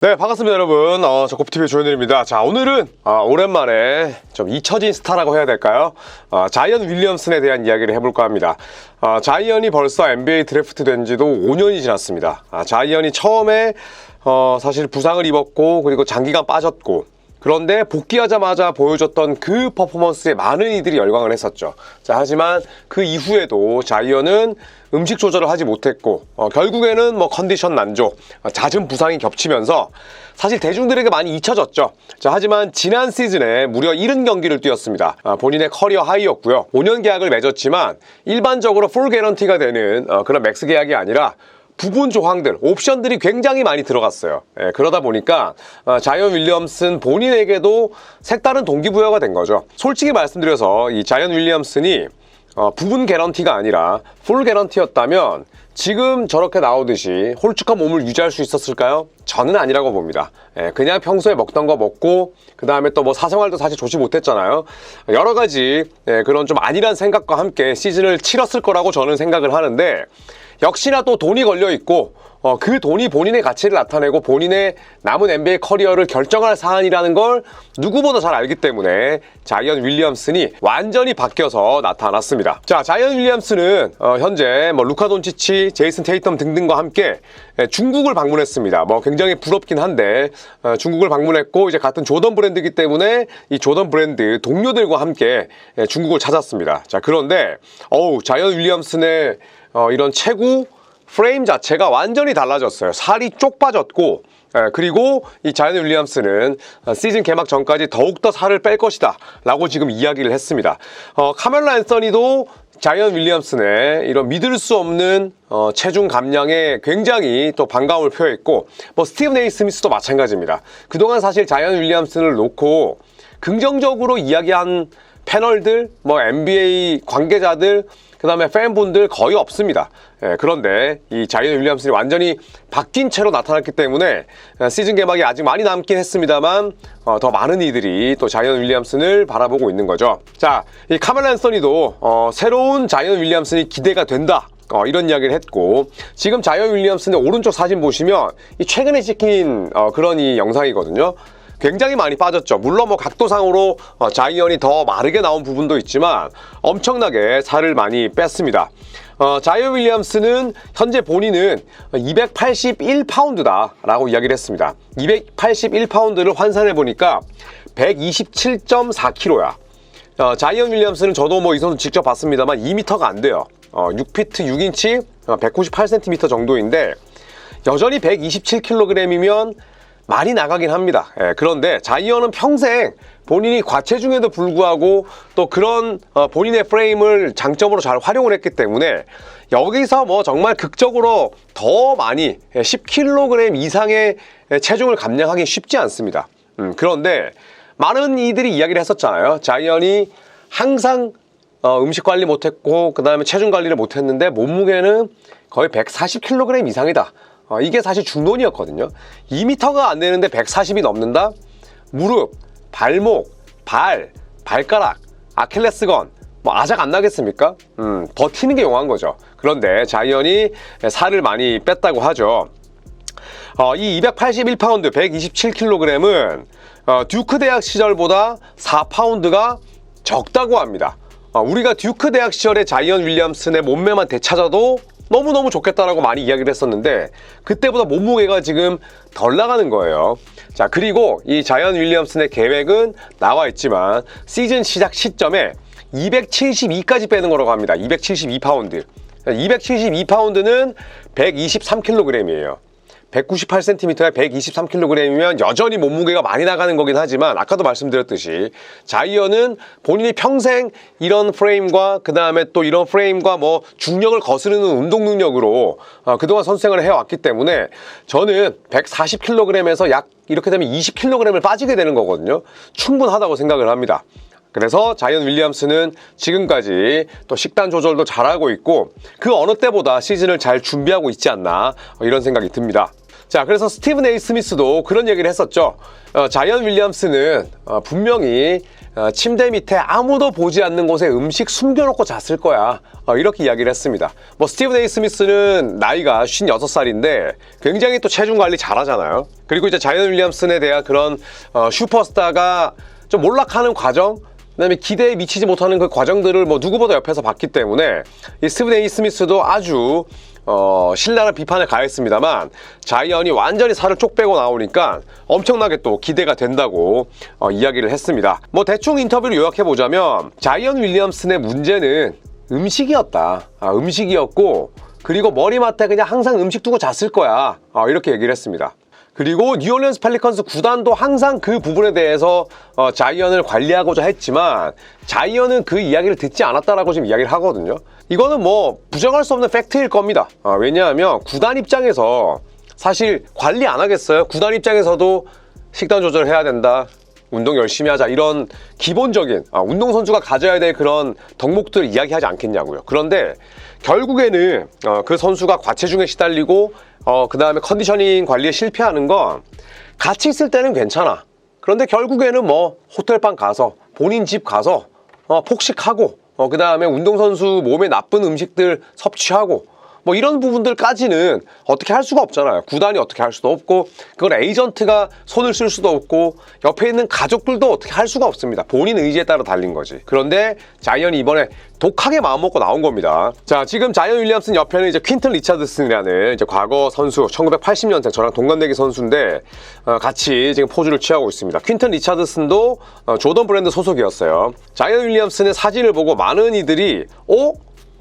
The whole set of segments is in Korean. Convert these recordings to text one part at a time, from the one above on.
네, 반갑습니다, 여러분. 저 고프TV의 조현일입니다. 자, 오늘은 오랜만에 좀 잊혀진 스타라고 해야 될까요? 자이언 윌리엄슨에 대한 이야기를 해볼까 합니다. 자이언이 벌써 NBA 드래프트 된 지도 5년이 지났습니다. 자이언이 처음에 사실 부상을 입었고, 그리고 장기간 빠졌고, 그런데 복귀하자마자 보여줬던 그 퍼포먼스에 많은 이들이 열광을 했었죠. 자, 하지만 그 이후에도 자이언은 음식 조절을 하지 못했고 결국에는 컨디션 난조, 잦은 부상이 겹치면서 사실 대중들에게 많이 잊혀졌죠. 자, 하지만 지난 시즌에 무려 70경기를 뛰었습니다. 본인의 커리어 하이였고요. 5년 계약을 맺었지만 일반적으로 풀 개런티가 되는 그런 맥스 계약이 아니라 부분 조항들, 옵션들이 굉장히 많이 들어갔어요. 그러다 보니까 자이언 윌리엄슨 본인에게도 색다른 동기부여가 된 거죠. 솔직히 말씀드려서 이 자이언 윌리엄슨이 부분 개런티가 아니라 풀 개런티였다면 지금 저렇게 나오듯이 홀쭉한 몸을 유지할 수 있었을까요? 저는 아니라고 봅니다. 그냥 평소에 먹던 거 먹고 그 다음에 또 사생활도 사실 좋지 못했잖아요. 여러 가지 그런 좀 안일한 생각과 함께 시즌을 치렀을 거라고 저는 생각을 하는데, 역시나 또 돈이 걸려있고 그 돈이 본인의 가치를 나타내고 본인의 남은 NBA 커리어를 결정할 사안이라는 걸 누구보다 잘 알기 때문에 자이언 윌리엄슨이 완전히 바뀌어서 나타났습니다. 자, 자이언 윌리엄슨은 현재 루카 돈치치, 제이슨 테이텀 등등과 함께 중국을 방문했습니다. 굉장히 부럽긴 한데 중국을 방문했고 이제 같은 조던 브랜드이기 때문에 이 조던 브랜드 동료들과 함께 중국을 찾았습니다. 자, 그런데 자이언 윌리엄슨의 이런 체구 프레임 자체가 완전히 달라졌어요. 살이 쪽 빠졌고, 그리고 이 자이언 윌리엄슨은 시즌 개막 전까지 더욱더 살을 뺄 것이다 라고 지금 이야기를 했습니다. 카멜로 앤서니도 자이언 윌리엄슨의 이런 믿을 수 없는 체중 감량에 굉장히 또 반감을 표했고, 스티븐 A 스미스도 마찬가지입니다. 그동안 사실 자이언 윌리엄슨을 놓고 긍정적으로 이야기한 패널들, NBA 관계자들, 그 다음에 팬분들 거의 없습니다. 그런데 이 자이언 윌리엄슨이 완전히 바뀐 채로 나타났기 때문에 시즌 개막이 아직 많이 남긴 했습니다만 더 많은 이들이 또 자이언 윌리엄슨을 바라보고 있는 거죠. 자, 이 카멜로 앤서니도 새로운 자이언 윌리엄슨이 기대가 된다, 이런 이야기를 했고, 지금 자이언 윌리엄슨의 오른쪽 사진 보시면 이 최근에 찍힌 그런 이 영상이거든요. 굉장히 많이 빠졌죠. 물론 각도상으로 자이언이 더 마르게 나온 부분도 있지만 엄청나게 살을 많이 뺐습니다. 자이언 윌리엄슨은 현재 본인은 281파운드다 라고 이야기를 했습니다. 281파운드를 환산해 보니까 127.4kg야. 자이언 윌리엄슨은 저도 이 선수 직접 봤습니다만 2m가 안 돼요. 6피트 6인치 198cm 정도인데 여전히 127kg이면 많이 나가긴 합니다. 그런데 자이언은 평생 본인이 과체중에도 불구하고 또 그런 본인의 프레임을 장점으로 잘 활용을 했기 때문에 여기서 정말 극적으로 더 많이 10kg 이상의 체중을 감량하기 쉽지 않습니다. 그런데 많은 이들이 이야기를 했었잖아요. 자이언이 항상 음식 관리 못했고 그 다음에 체중 관리를 못했는데 몸무게는 거의 140kg 이상이다. 이게 사실 중론이었거든요. 2m가 안 되는데 140이 넘는다? 무릎, 발목, 발가락, 아킬레스건 아작 안 나겠습니까? 버티는 게 용한 거죠. 그런데 자이언이 살을 많이 뺐다고 하죠. 이 281파운드, 127kg은 듀크 대학 시절보다 4파운드가 적다고 합니다. 우리가 듀크 대학 시절에 자이언 윌리엄슨의 몸매만 되찾아도 너무너무 좋겠다라고 많이 이야기를 했었는데 그때보다 몸무게가 지금 덜 나가는 거예요. 자, 그리고 이 자이언 윌리엄슨의 계획은 나와 있지만 시즌 시작 시점에 272까지 빼는 거라고 합니다. 272파운드. 272파운드는 123kg이에요. 198cm에 123kg이면 여전히 몸무게가 많이 나가는 거긴 하지만 아까도 말씀드렸듯이 자이언은 본인이 평생 이런 프레임과 그 다음에 또 이런 프레임과 중력을 거스르는 운동 능력으로 그동안 선수생활을 해왔기 때문에 저는 140kg에서 약 이렇게 되면 20kg을 빠지게 되는 거거든요. 충분하다고 생각을 합니다. 그래서 자이언 윌리엄슨은 지금까지 또 식단 조절도 잘하고 있고 그 어느 때보다 시즌을 잘 준비하고 있지 않나 이런 생각이 듭니다. 자, 그래서 스티븐 A 스미스도 그런 얘기를 했었죠. 자이언 윌리엄슨은 분명히 침대 밑에 아무도 보지 않는 곳에 음식 숨겨놓고 잤을 거야. 이렇게 이야기를 했습니다. 뭐 스티븐 A 스미스는 나이가 56살인데 굉장히 또 체중 관리 잘하잖아요. 그리고 이제 자이언 윌리엄슨에 대한 그런 슈퍼스타가 좀 몰락하는 과정, 그다음에 기대에 미치지 못하는 그 과정들을 뭐 누구보다 옆에서 봤기 때문에 이 스티븐 A 스미스도 아주 신랄한 비판을 가했습니다만 자이언이 완전히 살을 쪽 빼고 나오니까 엄청나게 또 기대가 된다고 이야기를 했습니다. 뭐 대충 인터뷰를 요약해보자면 자이언 윌리엄슨의 문제는 음식이었다. 음식이었고 그리고 머리맡에 그냥 항상 음식 두고 잤을 거야. 이렇게 얘기를 했습니다. 그리고 뉴올리언스 펠리컨스 구단도 항상 그 부분에 대해서 자이언을 관리하고자 했지만 자이언은 그 이야기를 듣지 않았다라고 지금 이야기를 하거든요. 이거는 뭐 부정할 수 없는 팩트일 겁니다. 왜냐하면 구단 입장에서 사실 관리 안 하겠어요? 구단 입장에서도 식단 조절해야 된다, 운동 열심히 하자, 이런 기본적인 운동선수가 가져야 될 그런 덕목들을 이야기하지 않겠냐고요. 그런데 결국에는 그 선수가 과체중에 시달리고 그 다음에 컨디셔닝 관리에 실패하는 건 같이 있을 때는 괜찮아. 그런데 결국에는 뭐 호텔방 가서 본인 집 가서 폭식하고 그 다음에 운동선수 몸에 나쁜 음식들 섭취하고 뭐 이런 부분들까지는 어떻게 할 수가 없잖아요. 구단이 어떻게 할 수도 없고 그걸 에이전트가 손을 쓸 수도 없고 옆에 있는 가족들도 어떻게 할 수가 없습니다. 본인 의지에 따라 달린 거지. 그런데 자이언이 이번에 독하게 마음먹고 나온 겁니다. 자, 지금 자이언 윌리엄슨 옆에는 이제 퀸튼 리차드슨이라는 이제 과거 선수, 1980년생 저랑 동갑내기 선수인데 같이 지금 포즈를 취하고 있습니다. 퀸튼 리차드슨도 조던 브랜드 소속이었어요. 자이언 윌리엄슨의 사진을 보고 많은 이들이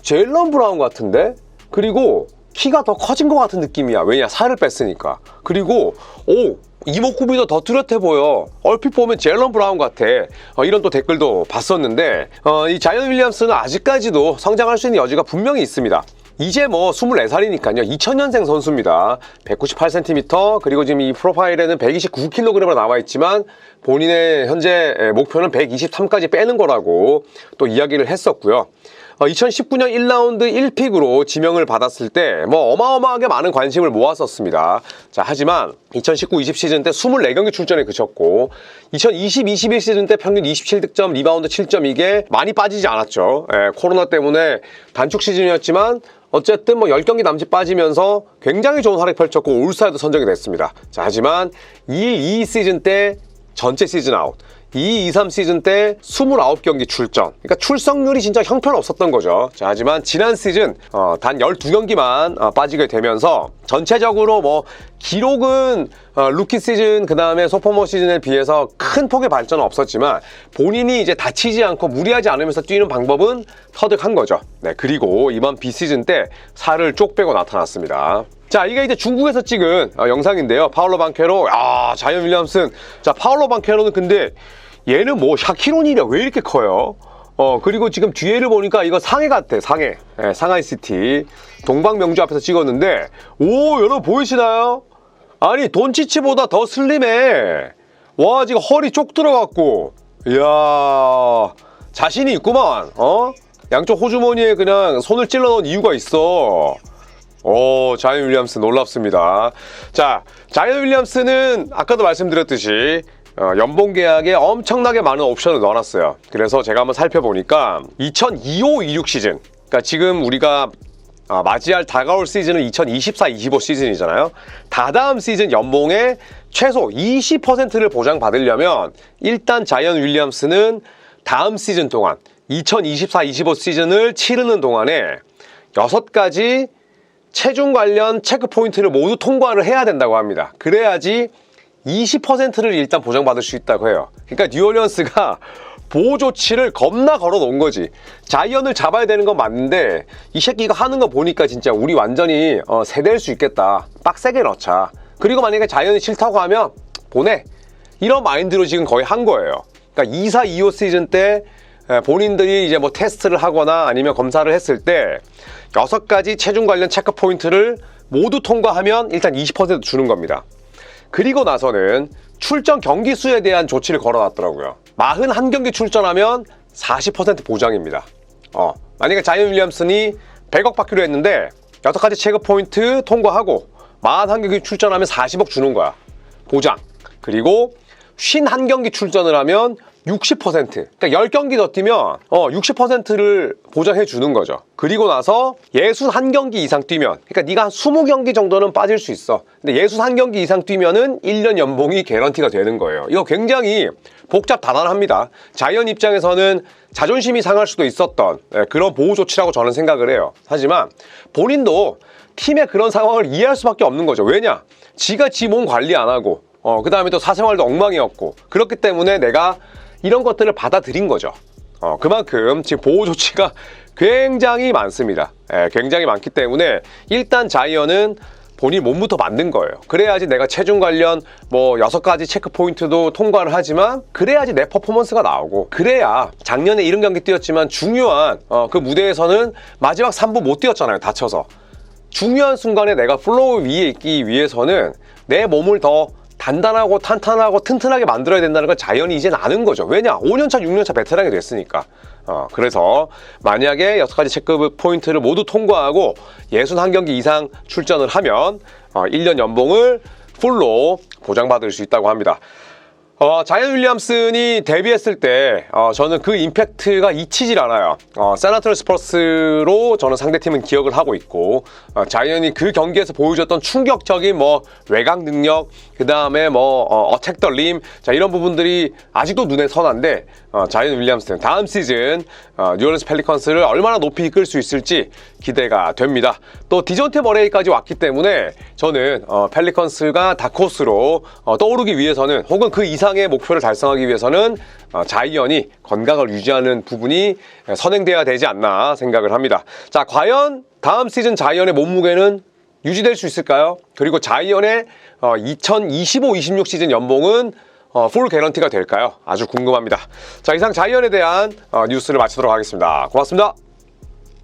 제일런 브라운 같은데? 그리고 키가 더 커진 것 같은 느낌이야. 왜냐? 살을 뺐으니까. 그리고 이목구비도 더 뚜렷해 보여. 얼핏 보면 제일런 브라운 같아. 이런 또 댓글도 봤었는데 이 자이언 윌리엄슨은 아직까지도 성장할 수 있는 여지가 분명히 있습니다. 이제 뭐 24살이니까요. 2000년생 선수입니다. 198cm, 그리고 지금 이 프로파일에는 129kg으로 나와 있지만 본인의 현재 목표는 123까지 빼는 거라고 또 이야기를 했었고요. 2019년 1라운드 1픽으로 지명을 받았을 때 뭐 어마어마하게 많은 관심을 모았었습니다. 자, 하지만 2019-20 시즌 때 24경기 출전에 그쳤고 2020-21 시즌 때 평균 27득점, 리바운드 7점, 이게 많이 빠지지 않았죠. 코로나 때문에 단축 시즌이었지만 어쨌든 뭐 10경기 남짓 빠지면서 굉장히 좋은 활약 펼쳤고 올스타에도 선정이 됐습니다. 자, 하지만 2 시즌 때 전체 시즌 아웃, 2-2-3 시즌 때 29경기 출전, 그러니까 출석률이 진짜 형편없었던 거죠. 자, 하지만 지난 시즌 단 12경기만 빠지게 되면서 전체적으로 뭐 기록은 루키 시즌 그 다음에 소포머 시즌에 비해서 큰 폭의 발전은 없었지만 본인이 이제 다치지 않고 무리하지 않으면서 뛰는 방법은 터득한 거죠. 네, 그리고 이번 비시즌 때 살을 쪽 빼고 나타났습니다. 자, 이게 이제 중국에서 찍은 영상인데요. 파울로 방케로, 자이언 윌리엄슨. 자, 파울로 방케로는 근데 얘는 뭐 샤키로니가 왜 이렇게 커요? 그리고 지금 뒤에를 보니까 이거 상해 같아, 상해. 네, 상하이시티 동방명주 앞에서 찍었는데, 여러분 보이시나요? 아니, 돈치치보다 더 슬림해. 와, 지금 허리 쪽 들어갔고, 이야, 자신이 있구만. 양쪽 호주머니에 그냥 손을 찔러 넣은 이유가 있어. 자이언 윌리엄슨 놀랍습니다. 자, 자이언 윌리엄슨은 아까도 말씀드렸듯이 연봉 계약에 엄청나게 많은 옵션을 넣어놨어요. 그래서 제가 한번 살펴보니까 2025-26 시즌, 그러니까 지금 우리가 맞이할 다가올 시즌은 2024-25 시즌이잖아요. 다다음 시즌 연봉의 최소 20%를 보장받으려면 일단 자이언 윌리엄슨은 다음 시즌 동안 2024-25 시즌을 치르는 동안에 6가지 체중 관련 체크 포인트를 모두 통과를 해야 된다고 합니다. 그래야지 20%를 일단 보장받을 수 있다고 해요. 그러니까 뉴올리언스가 보호 조치를 겁나 걸어 놓은 거지. 자이언을 잡아야 되는 건 맞는데 이 새끼가 하는 거 보니까 진짜 우리 완전히 세대일 수 있겠다. 빡세게 넣자. 그리고 만약에 자이언이 싫다고 하면 보내. 이런 마인드로 지금 거의 한 거예요. 그러니까 24-25 시즌 때 본인들이 이제 뭐 테스트를 하거나 아니면 검사를 했을 때 6가지 체중 관련 체크 포인트를 모두 통과하면 일단 20% 주는 겁니다. 그리고 나서는 출전 경기 수에 대한 조치를 걸어놨더라고요. 41경기 출전하면 40% 보장입니다. 만약에 자이언 윌리엄슨이 100억 받기로 했는데 6가지 체크 포인트 통과하고 41경기 출전하면 40억 주는 거야. 보장. 그리고 51경기 출전을 하면 60%. 그러니까 10경기 더 뛰면 60%를 보장해 주는 거죠. 그리고 나서 61경기 이상 뛰면, 그러니까 네가 한 20경기 정도는 빠질 수 있어. 근데 61경기 이상 뛰면은 1년 연봉이 개런티가 되는 거예요. 이거 굉장히 복잡다단합니다. 자이언 입장에서는 자존심이 상할 수도 있었던 그런 보호 조치라고 저는 생각을 해요. 하지만 본인도 팀의 그런 상황을 이해할 수밖에 없는 거죠. 왜냐? 지가 지 몸 관리 안 하고 그 다음에 또 사생활도 엉망이었고, 그렇기 때문에 내가 이런 것들을 받아들인 거죠. 그만큼 지금 보호 조치가 굉장히 많습니다. 굉장히 많기 때문에 일단 자이언은 본인 몸부터 만든 거예요. 그래야지 내가 체중 관련 뭐 6가지 체크 포인트도 통과를 하지만, 그래야지 내 퍼포먼스가 나오고, 그래야 작년에 70경기 뛰었지만 중요한 그 무대에서는 마지막 3부 못 뛰었잖아요. 다쳐서. 중요한 순간에 내가 플로우 위에 있기 위해서는 내 몸을 더 단단하고 탄탄하고 튼튼하게 만들어야 된다는 걸 자이언이 이제는 아는 거죠. 왜냐? 5년차, 6년차 베테랑이 됐으니까. 그래서 만약에 6가지 체크 포인트를 모두 통과하고 61경기 이상 출전을 하면 1년 연봉을 풀로 보장받을 수 있다고 합니다. 자이언 윌리엄슨이 데뷔했을 때 저는 그 임팩트가 잊히질 않아요. 샌안토니오 스퍼스로 저는 상대팀은 기억을 하고 있고, 자이언이 그 경기에서 보여줬던 충격적인 뭐 외곽 능력, 그 다음에 뭐 어택 더 림, 자 이런 부분들이 아직도 눈에 선한데, 자이언 윌리엄슨 다음 시즌 뉴올리언스 펠리컨스를 얼마나 높이 이끌 수 있을지 기대가 됩니다. 또 디존테 머레이까지 왔기 때문에 저는 펠리컨스가 다크호스로 떠오르기 위해서는, 혹은 그 이상의 목표를 달성하기 위해서는 자이언이 건강을 유지하는 부분이 선행돼야 되지 않나 생각을 합니다. 자, 과연 다음 시즌 자이언의 몸무게는 유지될 수 있을까요? 그리고 자이언의 2025-26 시즌 연봉은 풀 개런티가 될까요? 아주 궁금합니다. 자, 이상 자이언에 대한 뉴스를 마치도록 하겠습니다. 고맙습니다.